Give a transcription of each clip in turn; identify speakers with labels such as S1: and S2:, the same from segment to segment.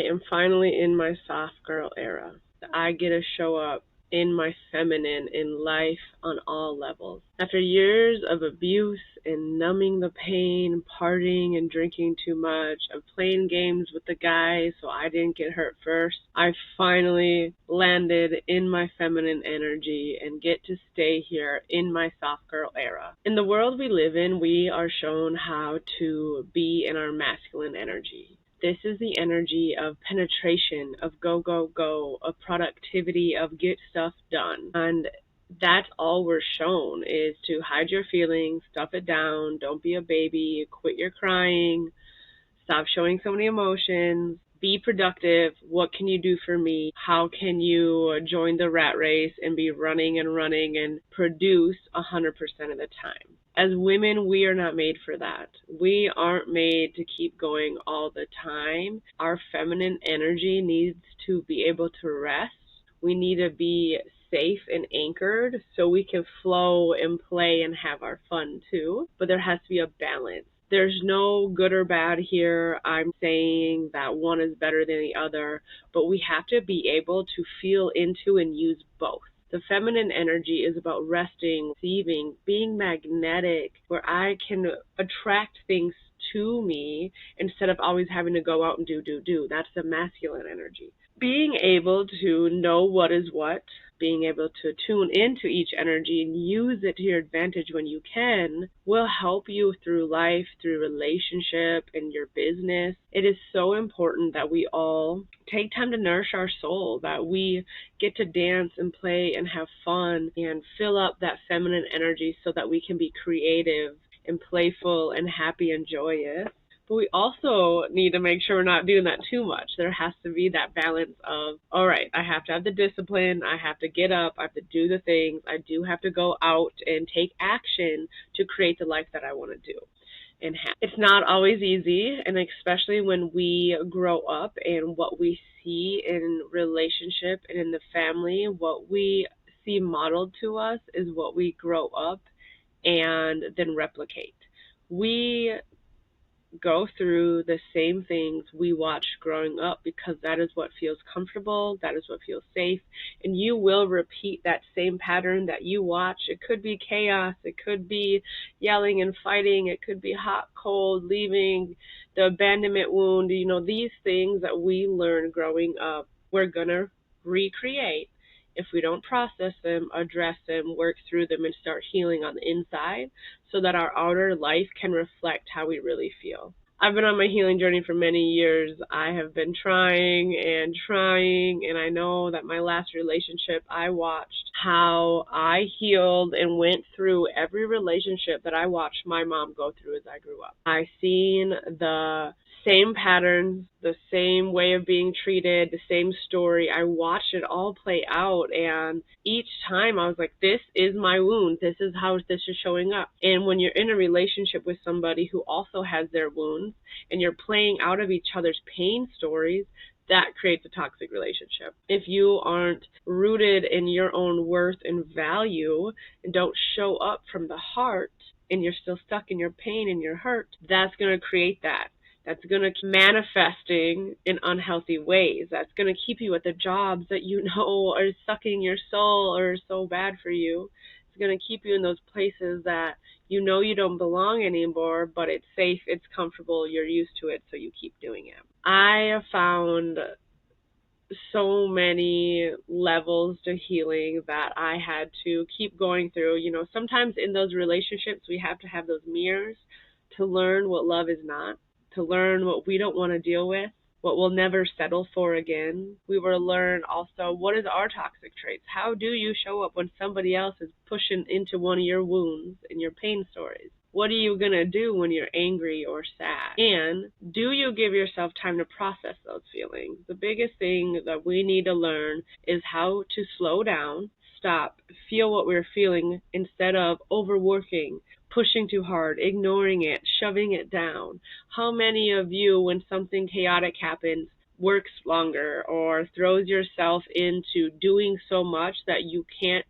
S1: am finally in my soft girl era. I get to show up in my feminine in life on all levels. After years of abuse and numbing the pain, partying and drinking too much, of playing games with the guys so I didn't get hurt first, I finally landed in my feminine energy and get to stay here in my soft girl era. In the world we live in, we are shown how to be in our masculine energy. This is the energy of penetration, of go, go, go, of productivity, of get stuff done. And that's all we're shown is to hide your feelings, stuff it down, don't be a baby, quit your crying, stop showing so many emotions, be productive. What can you do for me? How can you join the rat race and be running and produce 100% of the time? As women, we are not made for that. We aren't made to keep going all the time. Our feminine energy needs to be able to rest. We need to be safe and anchored so we can flow and play and have our fun too. But there has to be a balance. There's no good or bad here. I'm saying that one is better than the other, but we have to be able to feel into and use both. The feminine energy is about resting, receiving, being magnetic, where I can attract things to me instead of always having to go out and do. That's the masculine energy. Being able to know what is what, being able to tune into each energy and use it to your advantage when you can, will help you through life, through relationship, and your business. It is so important that we all take time to nourish our soul, that we get to dance and play and have fun and fill up that feminine energy so that we can be creative and playful and happy and joyous. But we also need to make sure we're not doing that too much. There has to be that balance of, all right, I have to have the discipline, I have to get up, I have to do the things, I do have to go out and take action to create the life that I want to do and have. It's not always easy, and especially when we grow up and what we see in relationship and in the family, what we see modeled to us is what we grow up and then replicate. We go through the same things we watched growing up because that is what feels comfortable, that is what feels safe, and you will repeat that same pattern that you watch. It could be chaos, it could be yelling and fighting, it could be hot, cold, leaving, the abandonment wound, these things that we learn growing up, we're gonna recreate if we don't process them, address them, work through them, and start healing on the inside so that our outer life can reflect how we really feel. I've been on my healing journey for many years. I have been trying, and I know that my last relationship, I watched how I healed and went through every relationship that I watched my mom go through as I grew up. I seen the same patterns, the same way of being treated, the same story. I watched it all play out, and each time I was like, this is my wound. This is how this is showing up. And when you're in a relationship with somebody who also has their wounds and you're playing out of each other's pain stories, that creates a toxic relationship. If you aren't rooted in your own worth and value and don't show up from the heart and you're still stuck in your pain and your hurt, that's going to create that. That's going to keep manifesting in unhealthy ways. That's going to keep you at the jobs that you know are sucking your soul or are so bad for you. It's going to keep you in those places that you know you don't belong anymore, but it's safe, it's comfortable, you're used to it, so you keep doing it. I have found so many levels to healing that I had to keep going through. Sometimes in those relationships, we have to have those mirrors to learn what love is not, to learn what we don't want to deal with, what we'll never settle for again. We will learn also what is our toxic traits. How do you show up when somebody else is pushing into one of your wounds and your pain stories? What are you going to do when you're angry or sad? And do you give yourself time to process those feelings? The biggest thing that we need to learn is how to slow down, stop, feel what we're feeling instead of overworking, pushing too hard, ignoring it, shoving it down. How many of you, when something chaotic happens, works longer or throws yourself into doing so much that you can't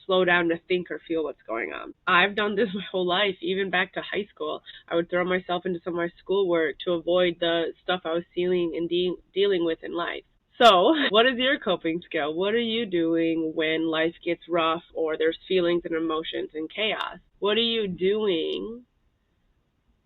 S1: slow down to think or feel what's going on. I've done this my whole life, even back to high school. I would throw myself into some of my schoolwork to avoid the stuff I was feeling and dealing with in life. So, what is your coping skill? What are you doing when life gets rough or there's feelings and emotions and chaos? What are you doing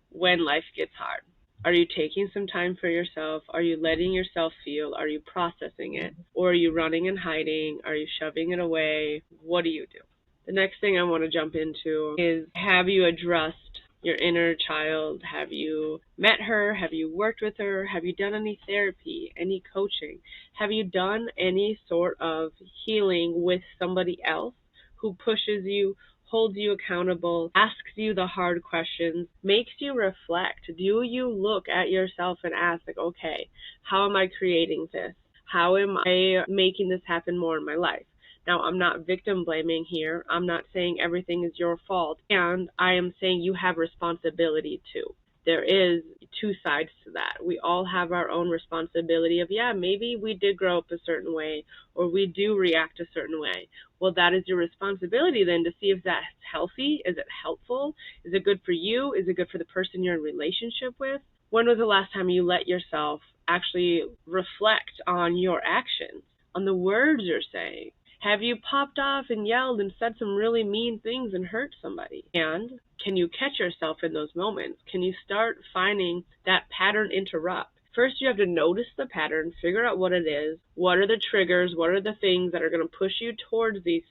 S1: when life gets hard? Are you taking some time for yourself? Are you letting yourself feel? Are you processing it? Or are you running and hiding? Are you shoving it away? What do you do? The next thing I want to jump into is, have you addressed your inner child? Have you met her? Have you worked with her? Have you done any therapy, any coaching? Have you done any sort of healing with somebody else who pushes you, holds you accountable, asks you the hard questions, makes you reflect? Do you look at yourself and ask, like, okay, how am I creating this? How am I making this happen more in my life? Now, I'm not victim blaming here. I'm not saying everything is your fault. And I am saying you have responsibility too. There is two sides to that. We all have our own responsibility of, yeah, maybe we did grow up a certain way, or we do react a certain way. Well, that is your responsibility then to see if that's healthy. Is it helpful? Is it good for you? Is it good for the person you're in relationship with? When was the last time you let yourself actually reflect on your actions, on the words you're saying? Have you popped off and yelled and said some really mean things and hurt somebody? And can you catch yourself in those moments? Can you start finding that pattern interrupt? First, you have to notice the pattern, figure out what it is, what are the triggers, what are the things that are going to push you towards this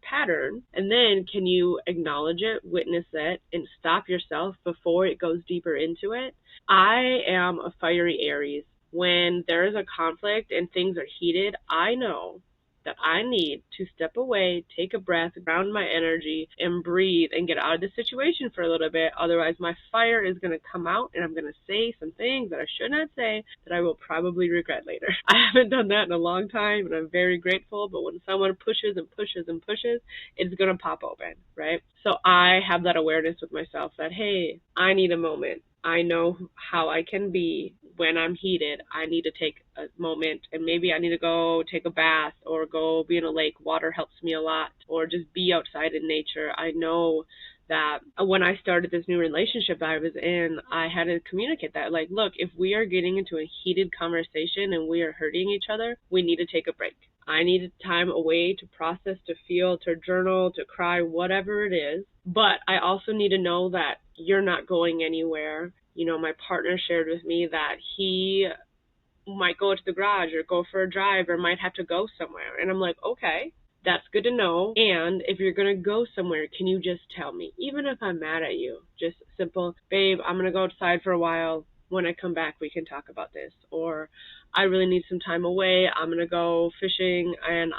S1: pattern, and then can you acknowledge it, witness it, and stop yourself before it goes deeper into it? I am a fiery Aries. When there is a conflict and things are heated, I know that I need to step away, take a breath, ground my energy, and breathe and get out of the situation for a little bit. Otherwise, my fire is going to come out and I'm going to say some things that I should not say that I will probably regret later. I haven't done that in a long time, and I'm very grateful, but when someone pushes and pushes and pushes, it's going to pop open, right? So I have that awareness with myself that, hey, I need a moment. I know how I can be when I'm heated. I need to take a moment, and maybe I need to go take a bath or go be in a lake. Water helps me a lot, or just be outside in nature. I know that when I started this new relationship I was in, I had to communicate that. Like, look, if we are getting into a heated conversation and we are hurting each other, we need to take a break. I needed time away to process, to feel, to journal, to cry, whatever it is. But I also need to know that you're not going anywhere. You know, my partner shared with me that he might go to the garage or go for a drive or might have to go somewhere. And I'm like, okay, that's good to know. And if you're going to go somewhere, can you just tell me? Even if I'm mad at you, just simple, babe, I'm going to go outside for a while. When I come back, we can talk about this. Or I really need some time away. I'm going to go fishing and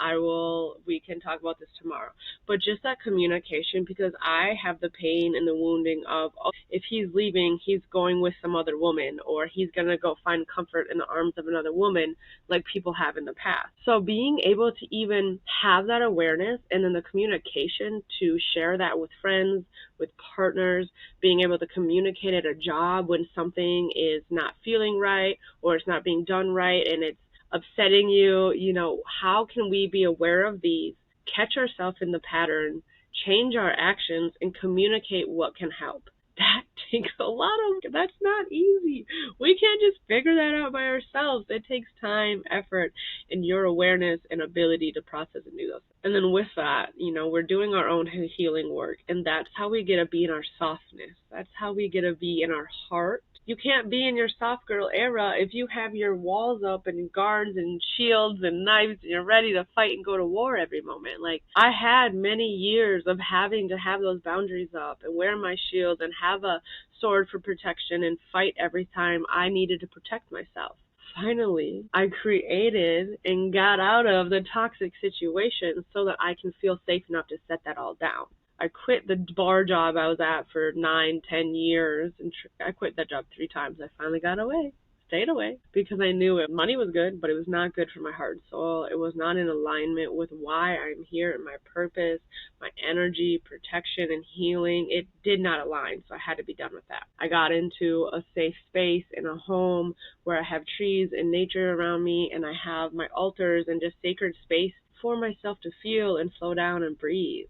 S1: we can talk about this tomorrow. But just that communication, because I have the pain and the wounding of, oh, if he's leaving, he's going with some other woman, or he's going to go find comfort in the arms of another woman like people have in the past. So being able to even have that awareness and then the communication to share that with friends, with partners, being able to communicate at a job when something is not feeling right or it's not being done right and it's upsetting you, you know, how can we be aware of these, catch ourselves in the pattern, change our actions, and communicate what can help? That takes a lot of, that's not easy. We can't just figure that out by ourselves. It takes time, effort, and your awareness and ability to process and do those. And then with that, you know, we're doing our own healing work, and that's how we get to be in our softness. That's how we get to be in our heart. You can't be in your soft girl era if you have your walls up and guards and shields and knives and you're ready to fight and go to war every moment. Like, I had many years of having to have those boundaries up and wear my shield and have a sword for protection and fight every time I needed to protect myself. Finally, I created and got out of the toxic situation so that I can feel safe enough to set that all down. I quit the bar job I was at for 9-10 years, and I quit that job 3 times. I finally got away. stayed away because I knew it. Money was good, but it was not good for my heart and soul. It was not in alignment with why I'm here and my purpose, my energy, protection, and healing. It did not align, so I had to be done with that. I got into a safe space in a home where I have trees and nature around me, and I have my altars and just sacred space for myself to feel and slow down and breathe.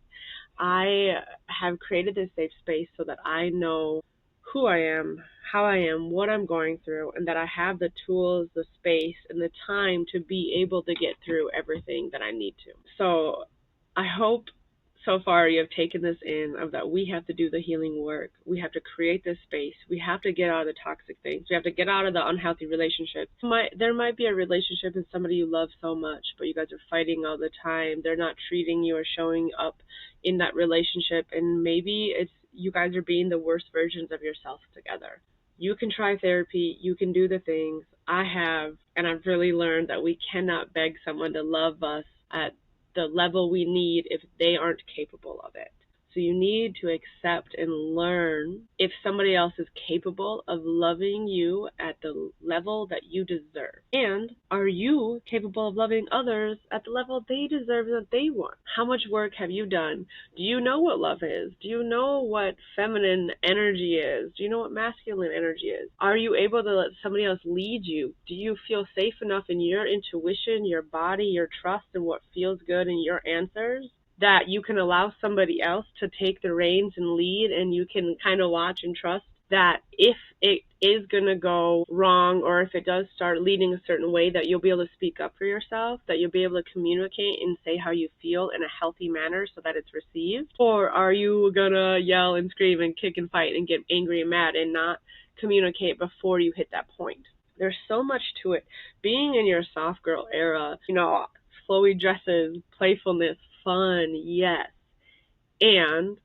S1: I have created this safe space so that I know who I am, how I am, what I'm going through, and that I have the tools, the space, and the time to be able to get through everything that I need to. So I hope so far you have taken this in of that we have to do the healing work. We have to create this space. We have to get out of the toxic things. We have to get out of the unhealthy relationships. There might be a relationship and somebody you love so much, but you guys are fighting all the time. They're not treating you or showing up in that relationship, and maybe it's you guys are being the worst versions of yourself together. You can try therapy. You can do the things. I have, and I've really learned that we cannot beg someone to love us at the level we need if they aren't capable of it. So you need to accept and learn if somebody else is capable of loving you at the level that you deserve. And are you capable of loving others at the level they deserve that they want? How much work have you done? Do you know what love is? Do you know what feminine energy is? Do you know what masculine energy is? Are you able to let somebody else lead you? Do you feel safe enough in your intuition, your body, your trust, and what feels good in your answers, that you can allow somebody else to take the reins and lead, and you can kind of watch and trust that if it is going to go wrong, or if it does start leading a certain way, that you'll be able to speak up for yourself, that you'll be able to communicate and say how you feel in a healthy manner so that it's received? Or are you going to yell and scream and kick and fight and get angry and mad and not communicate before you hit that point? There's so much to it. Being in your soft girl era, flowy dresses, playfulness, fun, yes. And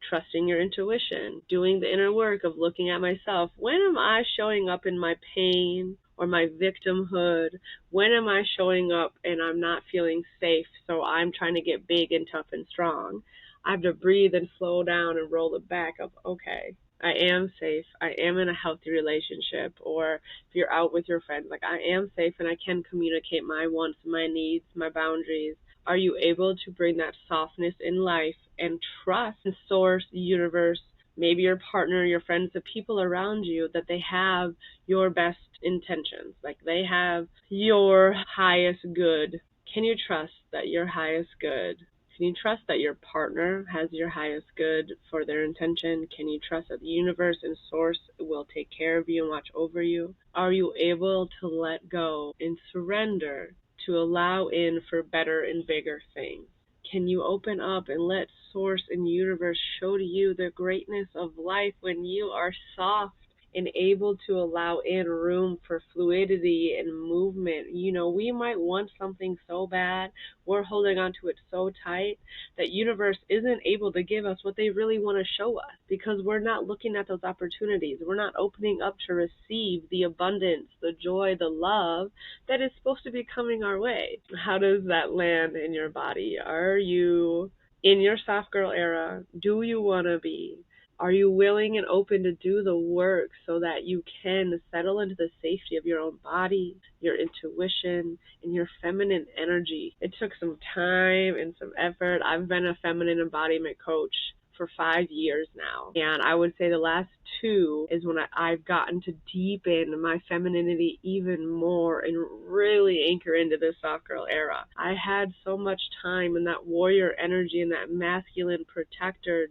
S1: trusting your intuition, doing the inner work of looking at myself. When am I showing up in my pain or my victimhood? When am I showing up and I'm not feeling safe, so I'm trying to get big and tough and strong? I have to breathe and slow down and roll it back of, okay, I am safe. I am in a healthy relationship. Or if you're out with your friends, like, I am safe and I can communicate my wants, my needs, my boundaries. Are you able to bring that softness in life and trust the source, the universe, maybe your partner, your friends, the people around you, that they have your best intentions, like they have your highest good? Can you trust that your highest good? Can you trust that your partner has your highest good for their intention? Can you trust that the universe and source will take care of you and watch over you? Are you able to let go and surrender to allow in for better and bigger things? Can you open up and let source and universe show to you the greatness of life when you are soft and able to allow in room for fluidity and movement? We might want something so bad, we're holding on to it so tight that universe isn't able to give us what they really want to show us because we're not looking at those opportunities. We're not opening up to receive the abundance, the joy, the love that is supposed to be coming our way. How does that land in your body? Are you in your soft girl era? Do you want to be? Are you willing and open to do the work so that you can settle into the safety of your own body, your intuition, and your feminine energy? It took some time and some effort. I've been a feminine embodiment coach for 5 years now, and I would say the last 2 is when I've gotten to deepen my femininity even more and really anchor into this soft girl era. I had so much time in that warrior energy and that masculine protector,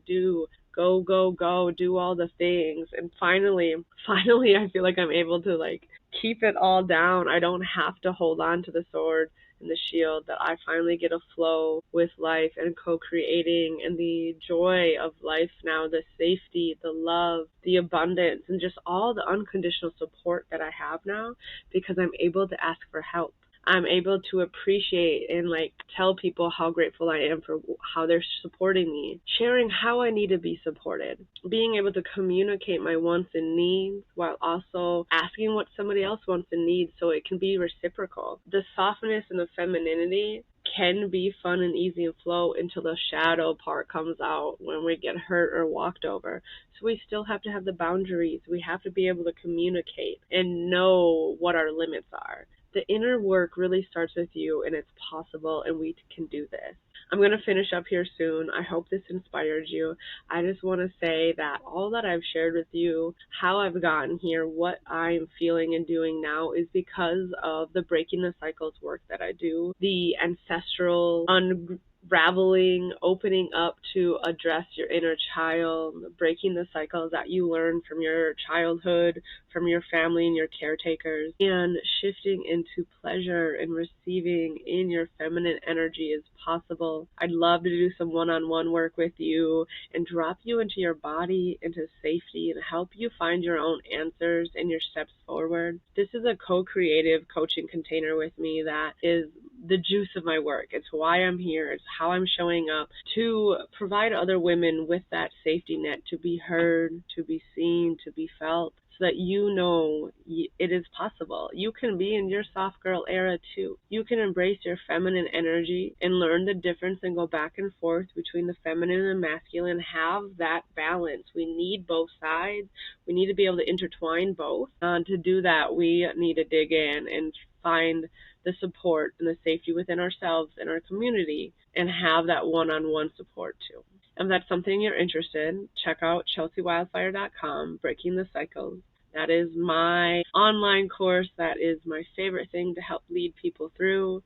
S1: go, go, go, do all the things. And finally, I feel like I'm able to keep it all down. I don't have to hold on to the sword and the shield, that I finally get a flow with life and co-creating and the joy of life now, the safety, the love, the abundance, and just all the unconditional support that I have now because I'm able to ask for help. I'm able to appreciate and tell people how grateful I am for how they're supporting me, sharing how I need to be supported, being able to communicate my wants and needs while also asking what somebody else wants and needs so it can be reciprocal. The softness and the femininity can be fun and easy and flow until the shadow part comes out when we get hurt or walked over. So we still have to have the boundaries. We have to be able to communicate and know what our limits are. The inner work really starts with you, and it's possible, and we can do this. I'm going to finish up here soon. I hope this inspired you. I just want to say that all that I've shared with you, how I've gotten here, what I'm feeling and doing now is because of the breaking the cycles work that I do, the ancestral unraveling, opening up to address your inner child, breaking the cycles that you learned from your childhood, from your family and your caretakers, and shifting into pleasure and receiving in your feminine energy is possible. I'd love to do some one-on-one work with you and drop you into your body, into safety, and help you find your own answers and your steps forward. This is a co-creative coaching container with me that is the juice of my work. It's why I'm here. It's how I'm showing up to provide other women with that safety net to be heard, to be seen, to be felt, so that you know it is possible. You can be in your soft girl era too. You can embrace your feminine energy and learn the difference and go back and forth between the feminine and masculine. Have that balance. We need both sides. We need to be able to intertwine both. To do that, we need to dig in and find the support and the safety within ourselves and our community, and have that one-on-one support too. If that's something you're interested in, check out ChelseyWildfire.com, Breaking the Cycles. That is my online course. That is my favorite thing to help lead people through.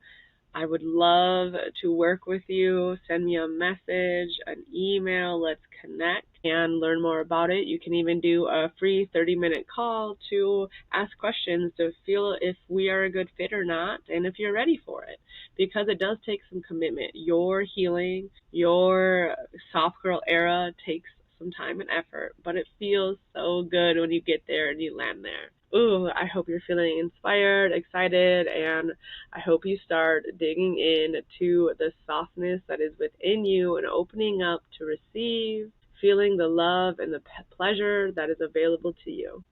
S1: I would love to work with you. Send me a message, an email. Let's connect and learn more about it. You can even do a free 30-minute call to ask questions to feel if we are a good fit or not, and if you're ready for it, because it does take some commitment. Your healing, your soft girl era takes some time and effort, but it feels so good when you get there and you land there. Ooh, I hope you're feeling inspired, excited, and I hope you start digging into the softness that is within you and opening up to receive, feeling the love and the pleasure that is available to you.